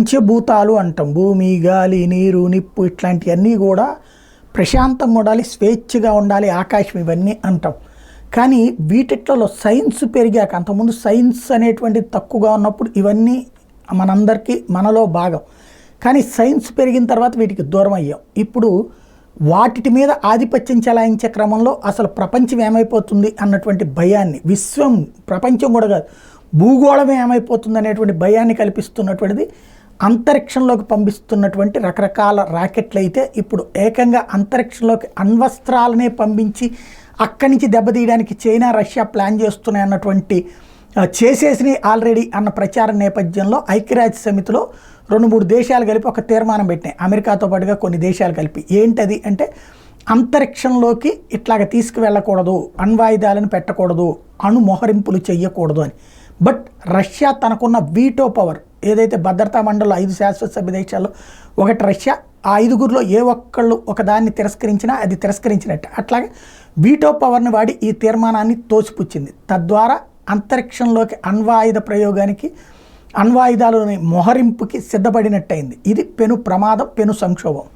పంచభూతాలు అంటాం. భూమి, గాలి, నీరు, నిప్పు ఇట్లాంటివన్నీ కూడా ప్రశాంతంగా ఉండాలి, స్వేచ్ఛగా ఉండాలి, ఆకాశం ఇవన్నీ అంటాం. కానీ వీటిట్లో సైన్స్ పెరిగాక, అంతకుముందు సైన్స్ అనేటువంటిది తక్కువగా ఉన్నప్పుడు ఇవన్నీ మనందరికీ మనలో భాగం. కానీ సైన్స్ పెరిగిన తర్వాత వీటికి దూరం అయ్యాం. ఇప్పుడు వాటి మీద ఆధిపత్యం చెలాయించే క్రమంలో అసలు ప్రపంచం ఏమైపోతుంది అన్నటువంటి భయాన్ని, ప్రపంచం కూడా కాదు భూగోళం ఏమైపోతుంది అనేటువంటి భయాన్ని కల్పిస్తున్నటువంటిది అంతరిక్షంలోకి పంపిస్తున్నటువంటి రకరకాల రాకెట్లు. అయితే ఇప్పుడు ఏకంగా అంతరిక్షంలోకి అణ్వస్త్రాలనే పంపించి అక్కడి నుంచి దెబ్బతీయడానికి చైనా, రష్యా ప్లాన్ చేస్తున్నాయి అన్నటువంటి చేసేసినాయి ఆల్రెడీ అన్న ప్రచారం నేపథ్యంలో ఐక్యరాజ్య సమితిలో 2-3 దేశాలు కలిపి ఒక తీర్మానం పెట్టినాయి, అమెరికాతో పాటుగా కొన్ని దేశాలు కలిపి. ఏంటది అంటే అంతరిక్షంలోకి ఇట్లాగ తీసుకువెళ్ళకూడదు, అణ్వాయుధాలను పెట్టకూడదు, అణు మొహరింపులు చెయ్యకూడదు అని. బట్ రష్యా తనకున్న వీటో పవర్ ఏదైతే భద్రతా మండలిలో 5 శాశ్వత సభ్య దేశాల్లో ఒకటి రష్యా, ఆ 5గురిలో ఏ ఒక్కళ్ళు ఒకదాన్ని తిరస్కరించినా అది తిరస్కరించినట్టు. అట్లాగే వీటో పవర్ని వాడి ఈ తీర్మానాన్ని తోసిపుచ్చింది. తద్వారా అంతరిక్షంలోకి అణ్వాయుధ ప్రయోగానికి, అణ్వాయుధాలని మొహరింపుకి సిద్ధపడినట్టయింది. ఇది పెను ప్రమాదం, పెను సంక్షోభం.